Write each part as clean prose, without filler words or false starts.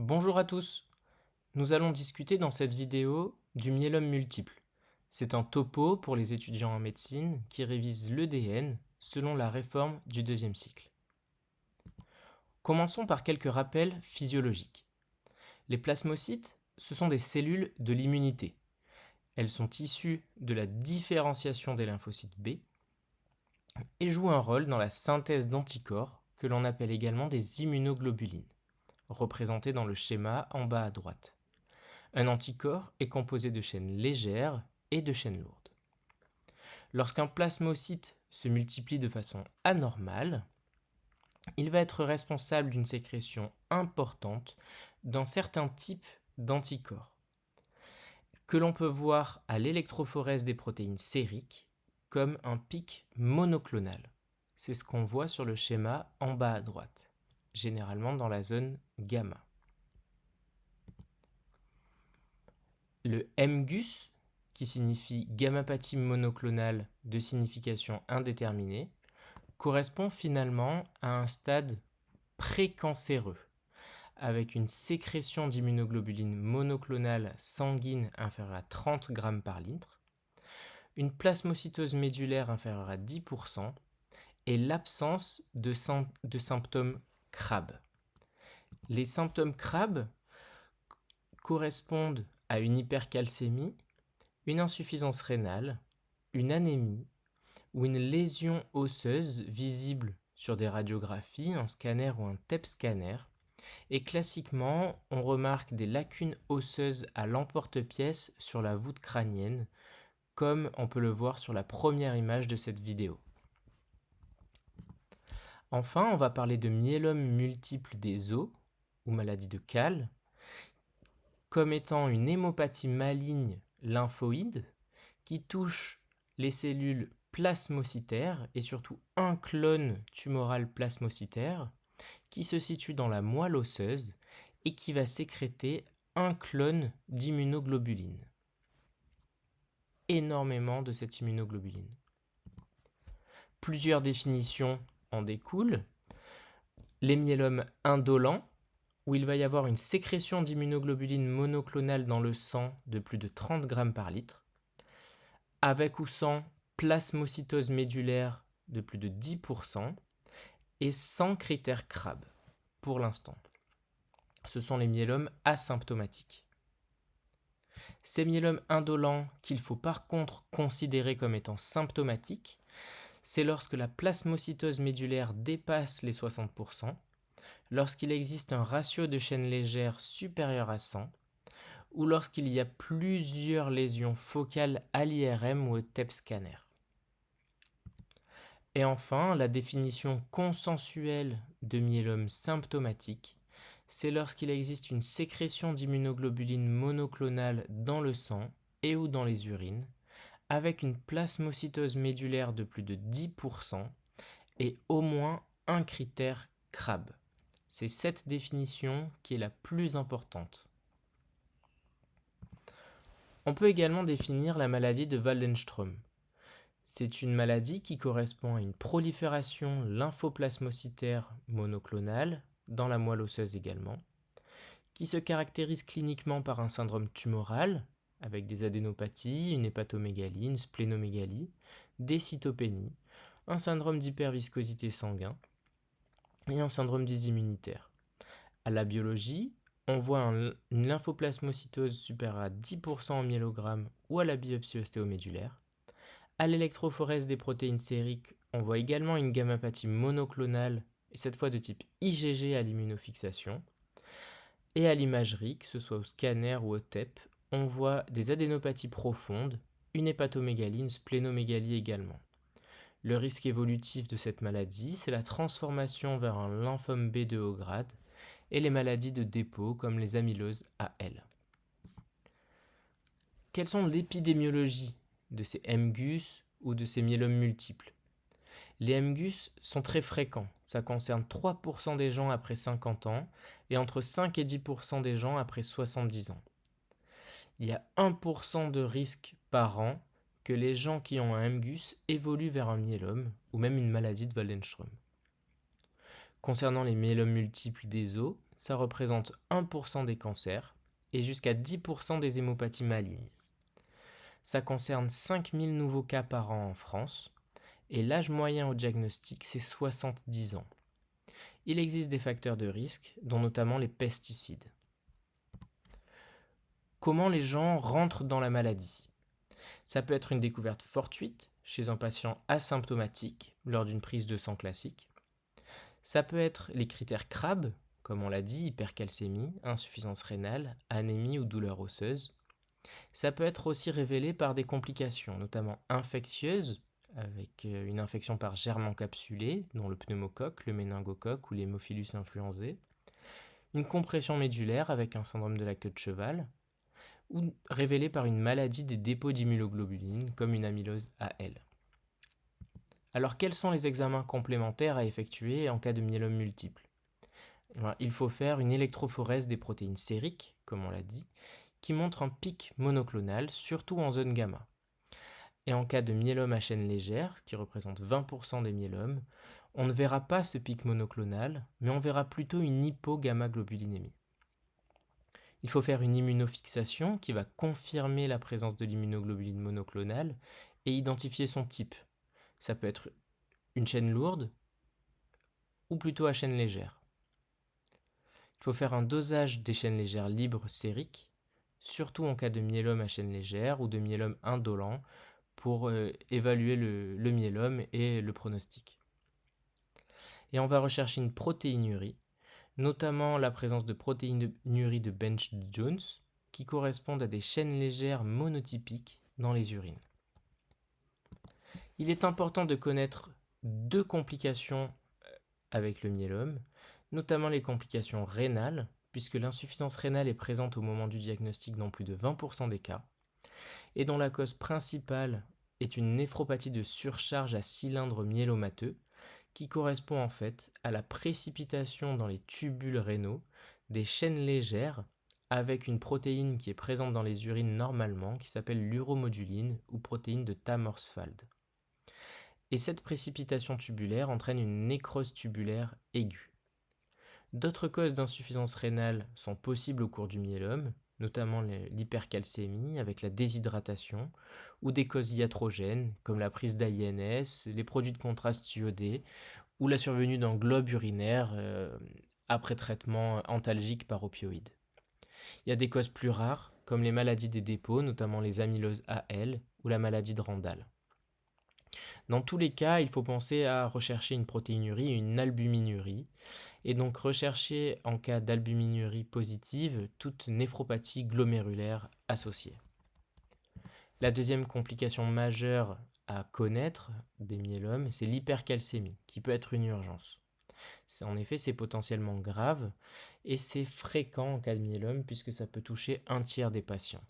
Bonjour à tous. Nous allons discuter dans cette vidéo du myélome multiple. C'est un topo pour les étudiants en médecine qui révisent l'EDN selon la réforme du deuxième cycle. Commençons par quelques rappels physiologiques. Les plasmocytes, ce sont des cellules de l'immunité. Elles sont issues de la différenciation des lymphocytes B et jouent un rôle dans la synthèse d'anticorps que l'on appelle également des immunoglobulines, représentés dans le schéma en bas à droite. Un anticorps est composé de chaînes légères et de chaînes lourdes. Lorsqu'un plasmocyte se multiplie de façon anormale, il va être responsable d'une sécrétion importante dans certains types d'anticorps, que l'on peut voir à l'électrophorèse des protéines sériques comme un pic monoclonal. C'est ce qu'on voit sur le schéma en bas à droite, généralement dans la zone gamma. Le MGUS, qui signifie gammapathie monoclonale de signification indéterminée, correspond finalement à un stade précancéreux, avec une sécrétion d'immunoglobulines monoclonales sanguines inférieure à 30 grammes par litre, une plasmocytose médulaire inférieure à 10% et l'absence de symptômes CRAB. Les symptômes CRAB correspondent à une hypercalcémie, une insuffisance rénale, une anémie ou une lésion osseuse visible sur des radiographies, un scanner ou un TEP scanner. Et classiquement, on remarque des lacunes osseuses à l'emporte-pièce sur la voûte crânienne, comme on peut le voir sur la première image de cette vidéo. Enfin, on va parler de myélome multiple des os, ou maladie de Kall, comme étant une hémopathie maligne lymphoïde qui touche les cellules plasmocytaires et surtout un clone tumoral plasmocytaire qui se situe dans la moelle osseuse et qui va sécréter un clone d'immunoglobuline. Énormément de cette immunoglobuline. Plusieurs définitions en découlent. Les myélomes indolents, où il va y avoir une sécrétion d'immunoglobuline monoclonale dans le sang de plus de 30 grammes par litre, avec ou sans plasmocytose médulaire de plus de 10% et sans critère CRAB pour l'instant. Ce sont les myélomes asymptomatiques. Ces myélomes indolents qu'il faut par contre considérer comme étant symptomatiques, c'est lorsque la plasmocytose médulaire dépasse les 60%, lorsqu'il existe un ratio de chaînes légères supérieur à 100, ou lorsqu'il y a plusieurs lésions focales à l'IRM ou au TEP scanner. Et enfin, la définition consensuelle de myélome symptomatique, c'est lorsqu'il existe une sécrétion d'immunoglobulines monoclonales dans le sang et ou dans les urines, avec une plasmocytose médulaire de plus de 10% et au moins un critère CRAB. C'est cette définition qui est la plus importante. On peut également définir la maladie de Waldenström. C'est une maladie qui correspond à une prolifération lymphoplasmocytaire monoclonale, dans la moelle osseuse également, qui se caractérise cliniquement par un syndrome tumoral, avec des adénopathies, une hépatomégalie, une splénomégalie, des cytopénies, un syndrome d'hyperviscosité sanguine et un syndrome dysimmunitaire. À la biologie, on voit une lymphoplasmocytose supérieure à 10% en myélogramme ou à la biopsie ostéomédulaire. À l'électrophorèse des protéines sériques, on voit également une gammapathie monoclonale, et cette fois de type IgG à l'immunofixation. Et à l'imagerie, que ce soit au scanner ou au TEP, on voit des adénopathies profondes, une hépatomégalie, une splénomégalie également. Le risque évolutif de cette maladie, c'est la transformation vers un lymphome B de haut grade et les maladies de dépôt comme les amyloses AL. Quelles sont l'épidémiologie de ces MGUS ou de ces myélomes multiples? Les MGUS sont très fréquents, ça concerne 3% des gens après 50 ans et entre 5 et 10% des gens après 70 ans. Il y a 1% de risque par an que les gens qui ont un MGUS évoluent vers un myélome ou même une maladie de Waldenström. Concernant les myélomes multiples des os, ça représente 1% des cancers et jusqu'à 10% des hémopathies malignes. Ça concerne 5000 nouveaux cas par an en France et l'âge moyen au diagnostic, c'est 70 ans. Il existe des facteurs de risque, dont notamment les pesticides. Comment les gens rentrent dans la maladie? Ça peut être une découverte fortuite chez un patient asymptomatique lors d'une prise de sang classique. Ça peut être les critères CRAB, comme on l'a dit, hypercalcémie, insuffisance rénale, anémie ou douleur osseuse. Ça peut être aussi révélé par des complications, notamment infectieuses, avec une infection par germe encapsulé, dont le pneumocoque, le méningocoque ou l'hémophilus influenzae, une compression médulaire avec un syndrome de la queue de cheval, ou révélé par une maladie des dépôts d'immunoglobulines, comme une amylose AL. Alors quels sont les examens complémentaires à effectuer en cas de myélome multiple? Il faut faire une électrophorèse des protéines sériques, comme on l'a dit, qui montre un pic monoclonal, surtout en zone gamma. Et en cas de myélome à chaîne légère, qui représente 20% des myélomes, on ne verra pas ce pic monoclonal, mais on verra plutôt une hypogamma-globulinémie. Il faut faire une immunofixation qui va confirmer la présence de l'immunoglobuline monoclonale et identifier son type. Ça peut être une chaîne lourde ou plutôt à chaîne légère. Il faut faire un dosage des chaînes légères libres sériques, surtout en cas de myélome à chaîne légère ou de myélome indolent, pour évaluer le myélome et le pronostic. Et on va rechercher une protéinurie, notamment la présence de protéinurie de Bench-Jones, qui correspondent à des chaînes légères monotypiques dans les urines. Il est important de connaître deux complications avec le myélome, notamment les complications rénales, puisque l'insuffisance rénale est présente au moment du diagnostic dans plus de 20% des cas, et dont la cause principale est une néphropathie de surcharge à cylindre myélomateux, qui correspond en fait à la précipitation dans les tubules rénaux des chaînes légères avec une protéine qui est présente dans les urines normalement, qui s'appelle l'uromoduline ou protéine de Tamm-Horsfald. Et cette précipitation tubulaire entraîne une nécrose tubulaire aiguë. D'autres causes d'insuffisance rénale sont possibles au cours du myélome, notamment l'hypercalcémie avec la déshydratation, ou des causes iatrogènes comme la prise d'AINS, les produits de contraste iodés, ou la survenue d'un globe urinaire après traitement antalgique par opioïdes. Il y a des causes plus rares, comme les maladies des dépôts, notamment les amyloses AL ou la maladie de Randall. Dans tous les cas, il faut penser à rechercher une protéinurie et une albuminurie, et donc rechercher en cas d'albuminurie positive toute néphropathie glomérulaire associée. La deuxième complication majeure à connaître des myélomes, c'est l'hypercalcémie, qui peut être une urgence. En effet, c'est potentiellement grave et c'est fréquent en cas de myélome puisque ça peut toucher un tiers des patients.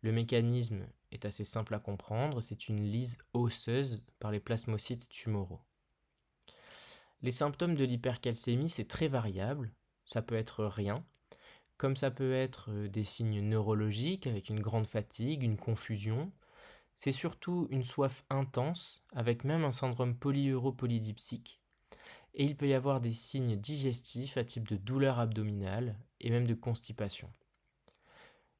Le mécanisme est assez simple à comprendre, c'est une lyse osseuse par les plasmocytes tumoraux. Les symptômes de l'hypercalcémie, c'est très variable, ça peut être rien, comme ça peut être des signes neurologiques avec une grande fatigue, une confusion. C'est surtout une soif intense avec même un syndrome polyuropolydipsique. Et il peut y avoir des signes digestifs à type de douleur abdominale et même de constipation.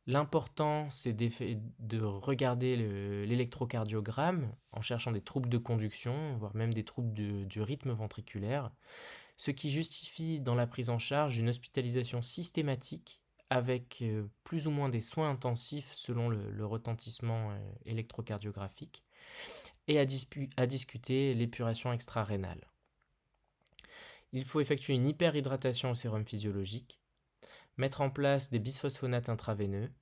L'important, c'est de regarder l'électrocardiogramme en cherchant des troubles de conduction, voire même des troubles du rythme ventriculaire, ce qui justifie dans la prise en charge une hospitalisation systématique avec plus ou moins des soins intensifs selon le retentissement électrocardiographique et à discuter l'épuration extra-rénale. Il faut effectuer une hyperhydratation au sérum physiologique, mettre en place des bisphosphonates intraveineux,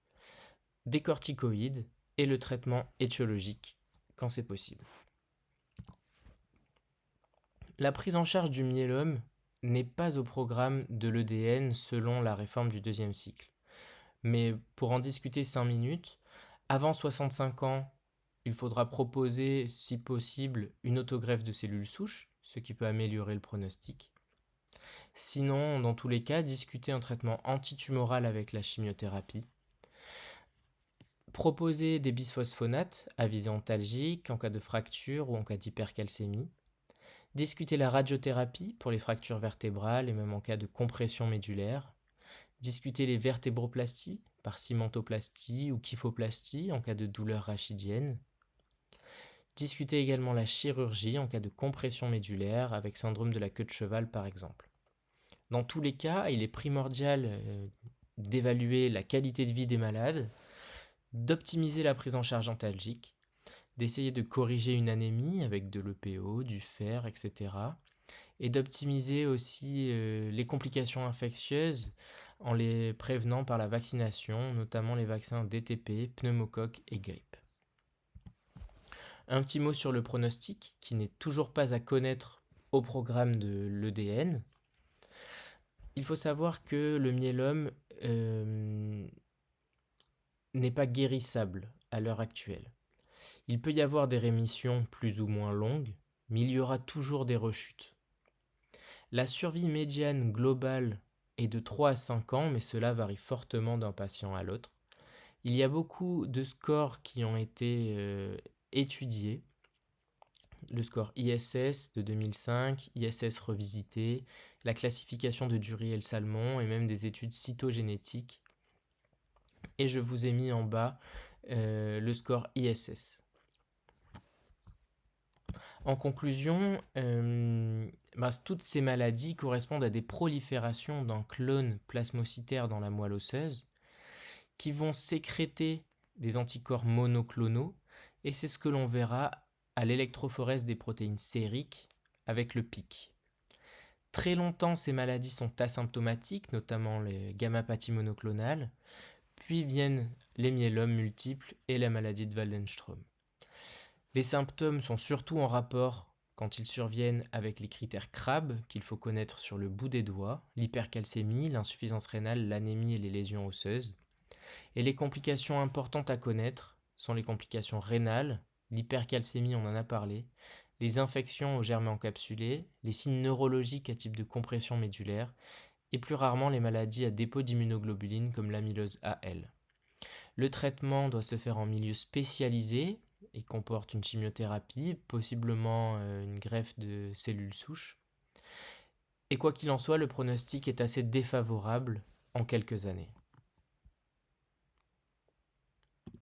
des corticoïdes et le traitement étiologique quand c'est possible. La prise en charge du myélome n'est pas au programme de l'EDN selon la réforme du deuxième cycle. Mais pour en discuter 5 minutes, avant 65 ans, il faudra proposer, si possible, une autogreffe de cellules souches, ce qui peut améliorer le pronostic. Sinon, dans tous les cas, discuter un traitement antitumoral avec la chimiothérapie. Proposer des bisphosphonates à visée antalgique en cas de fracture ou en cas d'hypercalcémie. Discuter la radiothérapie pour les fractures vertébrales et même en cas de compression médulaire. Discuter les vertébroplasties par cimentoplastie ou kyphoplastie en cas de douleur rachidienne. Discuter également la chirurgie en cas de compression médulaire avec syndrome de la queue de cheval par exemple. Dans tous les cas, il est primordial d'évaluer la qualité de vie des malades, d'optimiser la prise en charge antalgique, d'essayer de corriger une anémie avec de l'EPO, du fer, etc. Et d'optimiser aussi les complications infectieuses en les prévenant par la vaccination, notamment les vaccins DTP, pneumocoque et grippe. Un petit mot sur le pronostic, qui n'est toujours pas à connaître au programme de l'EDN. Il faut savoir que le myélome n'est pas guérissable à l'heure actuelle. Il peut y avoir des rémissions plus ou moins longues, mais il y aura toujours des rechutes. La survie médiane globale est de 3 à 5 ans, mais cela varie fortement d'un patient à l'autre. Il y a beaucoup de scores qui ont été étudiés. Le score ISS de 2005, ISS revisité, la classification de Dury-Salmon et même des études cytogénétiques. Et je vous ai mis en bas le score ISS. En conclusion, toutes ces maladies correspondent à des proliférations d'un clone plasmocytaire dans la moelle osseuse qui vont sécréter des anticorps monoclonaux, et c'est ce que l'on verra à l'électrophorèse des protéines sériques avec le PIC. Très longtemps, ces maladies sont asymptomatiques, notamment les gammapathies monoclonales, puis viennent les myélomes multiples et la maladie de Waldenström. Les symptômes sont surtout en rapport quand ils surviennent avec les critères CRAB qu'il faut connaître sur le bout des doigts, l'hypercalcémie, l'insuffisance rénale, l'anémie et les lésions osseuses. Et les complications importantes à connaître sont les complications rénales, l'hypercalcémie, on en a parlé, les infections aux germes encapsulés, les signes neurologiques à type de compression médulaire, et plus rarement les maladies à dépôt d'immunoglobulines comme l'amylose AL. Le traitement doit se faire en milieu spécialisé et comporte une chimiothérapie, possiblement une greffe de cellules souches. Et quoi qu'il en soit, le pronostic est assez défavorable en quelques années.